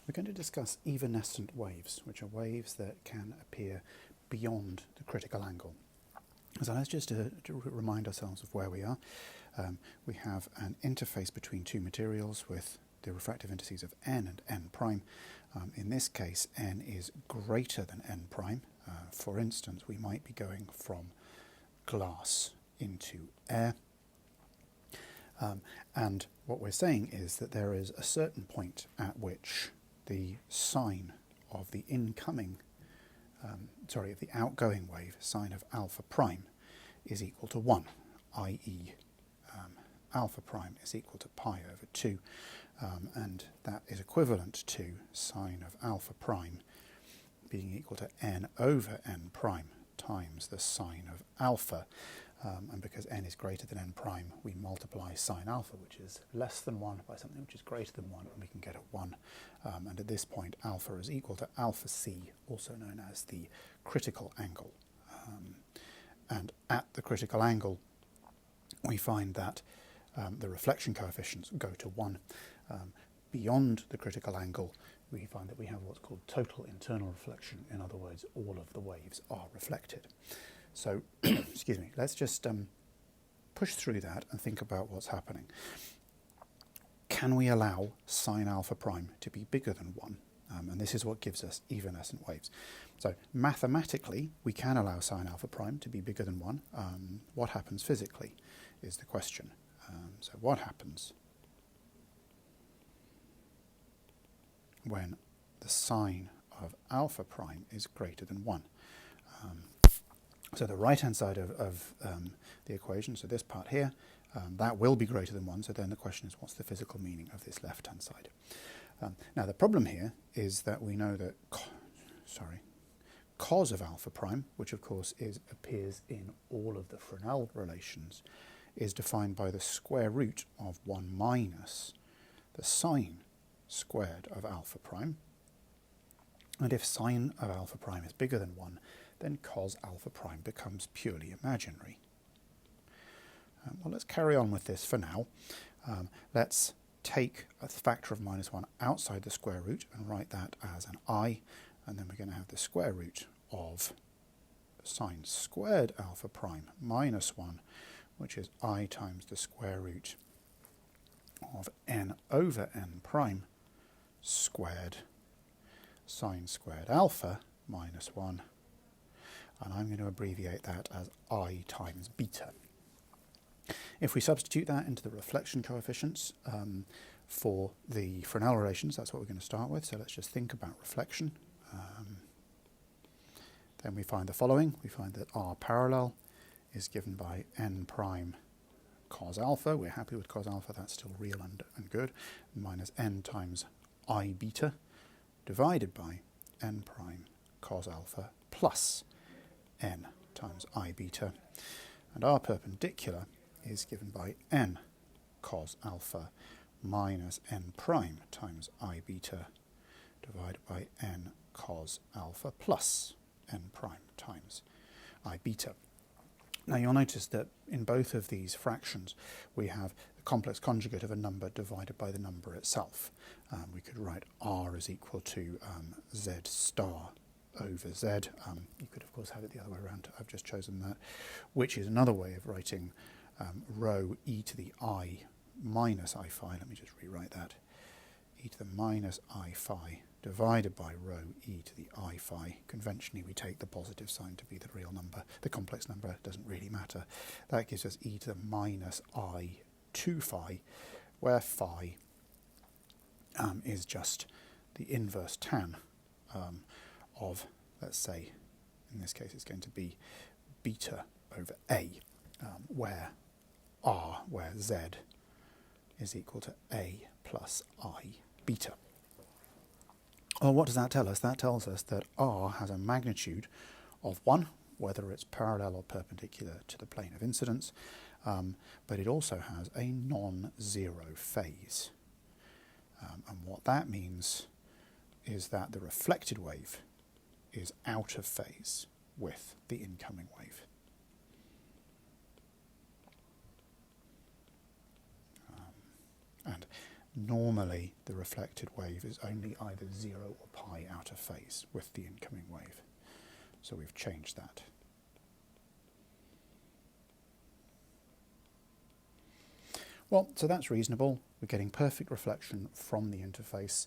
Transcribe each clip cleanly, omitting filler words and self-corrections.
we're going to discuss evanescent waves, which are waves that can appear beyond the critical angle. So let's just to remind ourselves of where we are. We have an interface between two materials with the refractive indices of n and n prime. In this case, n is greater than n prime. For instance, we might be going from glass into air. And what we're saying is that there is a certain point at which the sine of the of the outgoing wave, sine of alpha prime, is equal to 1, i.e. Alpha prime is equal to pi over 2, and that is equivalent to sine of alpha prime being equal to n over n prime times the sine of alpha. And because n is greater than n prime, we multiply sine alpha, which is less than 1, by something which is greater than 1, and we can get a 1. And at this point, alpha is equal to alpha c, also known as the critical angle. And at the critical angle, we find that the reflection coefficients go to 1. Beyond the critical angle, we find that we have what's called total internal reflection. In other words, all of the waves are reflected. So, excuse me, let's just push through that and think about what's happening. Can we allow sine alpha prime to be bigger than 1? And this is what gives us evanescent waves. So mathematically, we can allow sine alpha prime to be bigger than 1. What happens physically is the question. So what happens when the sine of alpha prime is greater than 1? So the right-hand side of the equation, so this part here, that will be greater than 1, so then the question is, what's the physical meaning of this left-hand side? Now the problem here is that we know that cos of alpha prime, which of course appears in all of the Fresnel relations, is defined by the square root of 1 minus the sine squared of alpha prime. And if sine of alpha prime is bigger than 1, then cos alpha prime becomes purely imaginary. Well, let's carry on with this for now. Let's take a factor of minus 1 outside the square root and write that as an I, and then we're going to have the square root of sine squared alpha prime minus 1, which is I times the square root of n over n prime squared sine squared alpha minus 1, and I'm going to abbreviate that as I times beta. If we substitute that into the reflection coefficients for the Fresnel relations, that's what we're going to start with. So let's just think about reflection. Then we find the following. We find that R parallel is given by n prime cos alpha. We're happy with cos alpha, that's still real and good. Minus n times I beta divided by n prime cos alpha plus n times I beta. And R perpendicular is given by n cos alpha minus n prime times I beta divided by n cos alpha plus n prime times I beta. Now you'll notice that in both of these fractions we have the complex conjugate of a number divided by the number itself. We could write R is equal to Z star over Z. You could of course have it the other way around. I've just chosen that, which is another way of writing rho e to the I minus I phi. Let me just rewrite that. E to the minus I phi divided by rho e to the I phi. Conventionally we take the positive sign to be the real number. The complex number doesn't really matter. That gives us e to the minus I 2 phi, where phi is just the inverse tan of, let's say, in this case it's going to be beta over A, where Z is equal to A plus I beta. Well, what does that tell us? That tells us that R has a magnitude of 1, whether it's parallel or perpendicular to the plane of incidence, but it also has a non-zero phase. And what that means is that the reflected wave is out of phase with the incoming wave. And normally the reflected wave is only either 0 or pi out of phase with the incoming wave. So we've changed that. Well, so that's reasonable. We're getting perfect reflection from the interface,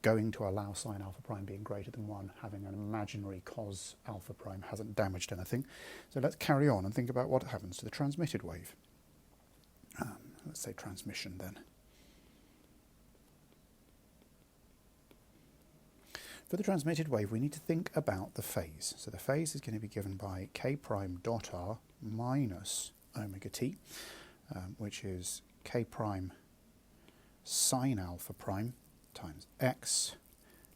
going to allow sine alpha prime being greater than 1, having an imaginary cos alpha prime hasn't damaged anything. So let's carry on and think about what happens to the transmitted wave. Let's say transmission then. For the transmitted wave, we need to think about the phase. So the phase is going to be given by k prime dot r minus omega t, which is k prime sine alpha prime times x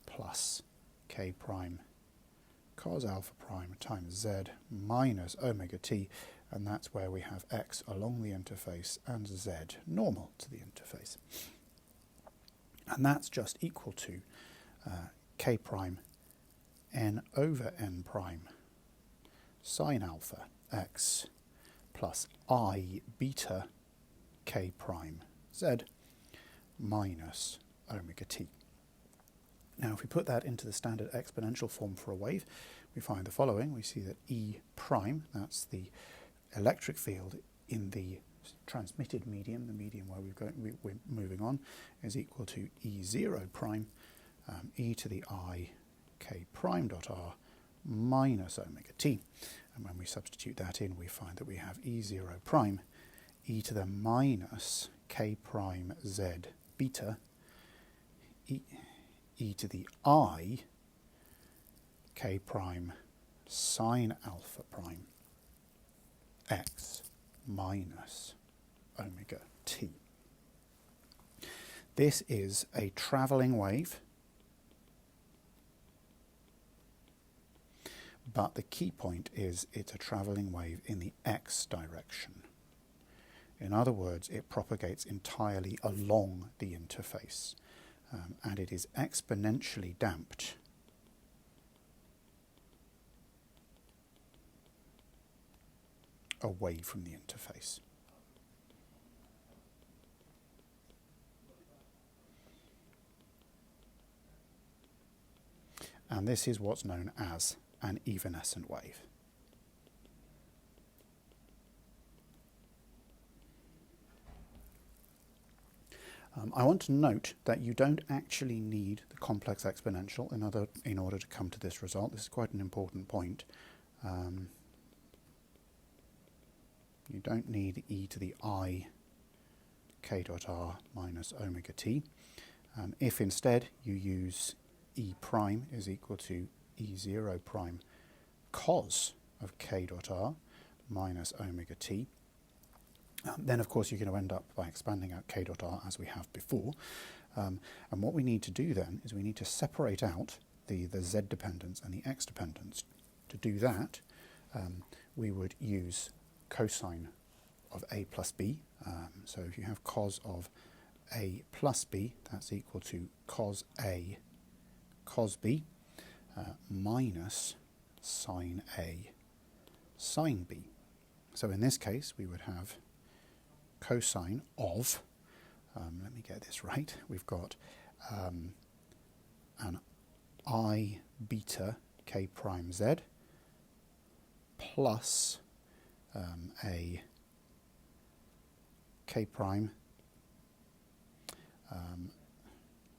plus k prime cos alpha prime times z minus omega t, and that's where we have x along the interface and z normal to the interface. And that's just equal to k prime n over n prime sine alpha x plus I beta k prime z minus omega t. Now if we put that into the standard exponential form for a wave, we find the following. We see that E prime, that's the electric field in the transmitted medium, the medium where we're moving on, is equal to E0 prime e to the I k prime dot r minus omega t. And when we substitute that in, we find that we have E0 prime e to the minus k prime z beta e to the I k prime sine alpha prime x minus omega t. This is a travelling wave, but the key point is it's a travelling wave in the x direction. In other words, it propagates entirely along the interface, and it is exponentially damped away from the interface. And this is what's known as an evanescent wave. I want to note that you don't actually need the complex exponential in order to come to this result. This is quite an important point. You don't need e to the I k dot r minus omega t. If instead you use e prime is equal to E0 prime cos of k dot r minus omega t, then of course you're going to end up by expanding out k dot r as we have before. And what we need to do then is we need to separate out the z dependence and the x dependence. To do that, we would use cosine of a plus b. So if you have cos of a plus b, that's equal to cos a cos b minus sine a sine b. So in this case we would have cosine of, let me get this right, we've got an I beta k prime z plus a k prime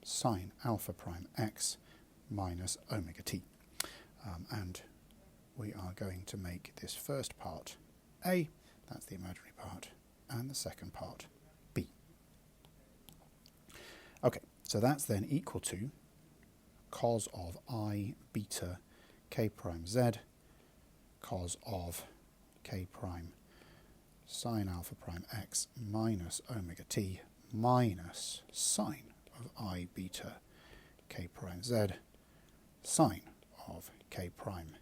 sine alpha prime x minus omega t. And we are going to make this first part A, that's the imaginary part, and the second part B. Okay, so that's then equal to cos of I beta k prime z cos of k prime sine alpha prime x minus omega t minus sine of I beta k prime z sine of k prime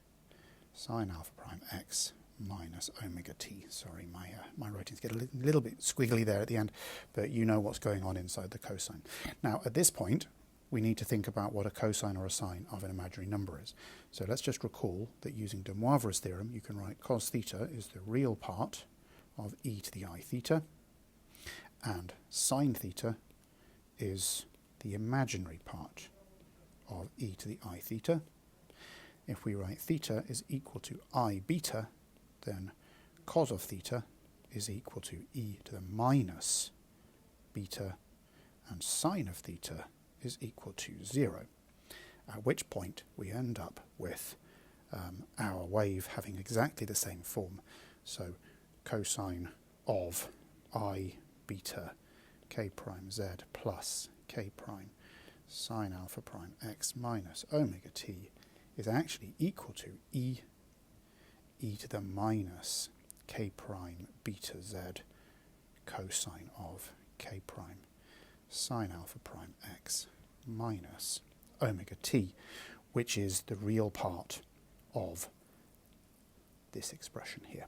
sine alpha prime x minus omega t. Sorry, my writings get a little bit squiggly there at the end, but you know what's going on inside the cosine. Now, at this point, we need to think about what a cosine or a sine of an imaginary number is. So let's just recall that using de Moivre's theorem, you can write cos theta is the real part of e to the I theta, and sine theta is the imaginary part of e to the I theta. If we write theta is equal to I beta, then cos of theta is equal to e to the minus beta, and sine of theta is equal to 0, at which point we end up with our wave having exactly the same form. So cosine of I beta k prime z plus k prime sine alpha prime x minus omega t is actually equal to e to the minus k prime beta z cosine of k prime sine alpha prime x minus omega t, which is the real part of this expression here.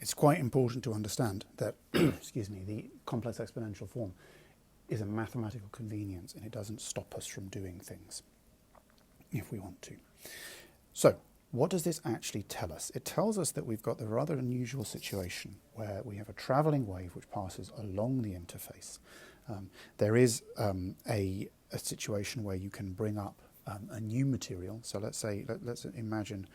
It's quite important to understand that excuse me, the complex exponential form is a mathematical convenience, and it doesn't stop us from doing things if we want to. So, what does this actually tell us? It tells us that we've got the rather unusual situation where we have a travelling wave which passes along the interface. There is a situation where you can bring up a new material. So let's say, let's imagine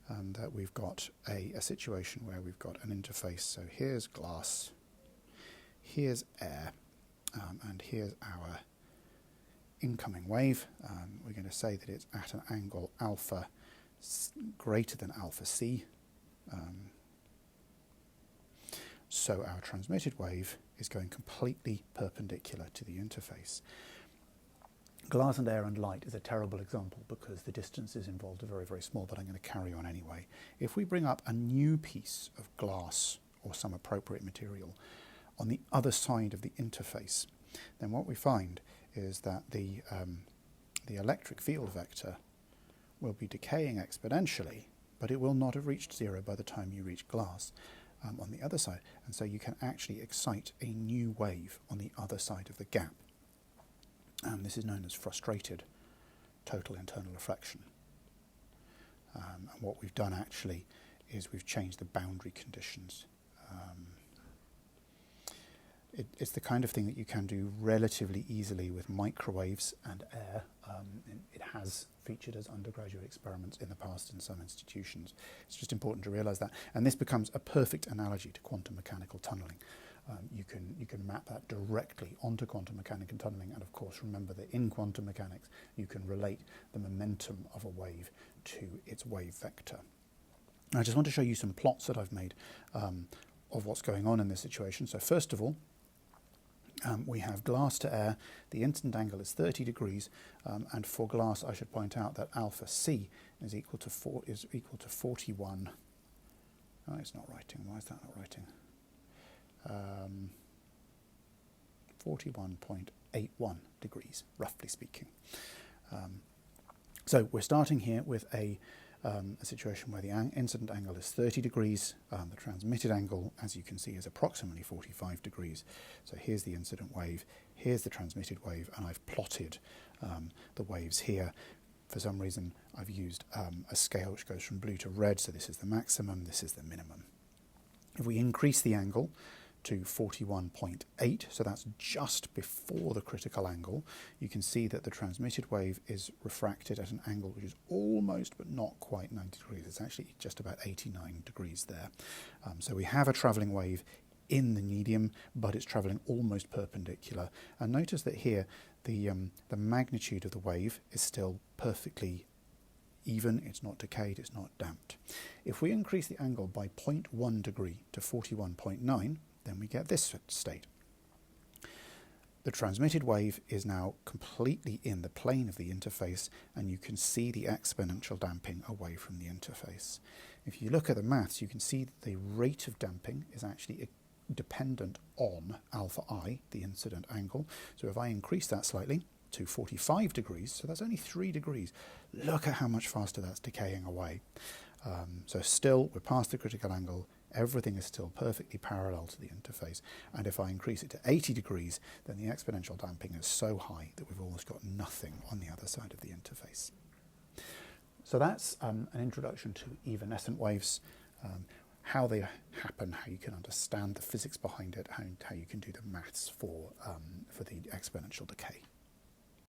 that we've got a situation where we've got an interface. So here's glass, here's air, and here's our incoming wave. We're going to say that it's at an angle alpha greater than alpha c. So our transmitted wave is going completely perpendicular to the interface. Glass and air and light is a terrible example because the distances involved are very, very small, but I'm going to carry on anyway. If we bring up a new piece of glass or some appropriate material on the other side of the interface, then what we find is that the electric field vector will be decaying exponentially, but it will not have reached 0 by the time you reach glass on the other side. And so you can actually excite a new wave on the other side of the gap. This is known as frustrated total internal reflection. And what we've done actually is we've changed the boundary conditions. It's the kind of thing that you can do relatively easily with microwaves and air. It has featured as undergraduate experiments in the past in some institutions. It's just important to realise that. And this becomes a perfect analogy to quantum mechanical tunnelling. You can map that directly onto quantum mechanical tunnelling, and of course remember that in quantum mechanics you can relate the momentum of a wave to its wave vector. And I just want to show you some plots that I've made of what's going on in this situation. So first of all, we have glass to air. The incident angle is 30 degrees, and for glass I should point out that alpha c is equal to 41. Oh, it's not writing. Why is that not writing? 41.81 degrees, roughly speaking. So we're starting here with a situation where the incident angle is 30 degrees. The transmitted angle, as you can see, is approximately 45 degrees. So here's the incident wave, here's the transmitted wave, and I've plotted the waves here. For some reason, I've used a scale which goes from blue to red, so this is the maximum, this is the minimum. If we increase the angle to 41.8, so that's just before the critical angle, you can see that the transmitted wave is refracted at an angle which is almost but not quite 90 degrees. It's actually just about 89 degrees there. So we have a travelling wave in the medium, but it's travelling almost perpendicular. And notice that here the magnitude of the wave is still perfectly even, it's not decayed, it's not damped. If we increase the angle by 0.1 degree to 41.9, then we get this state. The transmitted wave is now completely in the plane of the interface, and you can see the exponential damping away from the interface. If you look at the maths, you can see that the rate of damping is actually dependent on alpha I, the incident angle. So if I increase that slightly to 45 degrees, so that's only 3 degrees, look at how much faster that's decaying away. So still, we're past the critical angle, everything is still perfectly parallel to the interface, and if I increase it to 80 degrees, then the exponential damping is so high that we've almost got nothing on the other side of the interface. So that's an introduction to evanescent waves. how they happen, how you can understand the physics behind it, how you can do the maths for the exponential decay.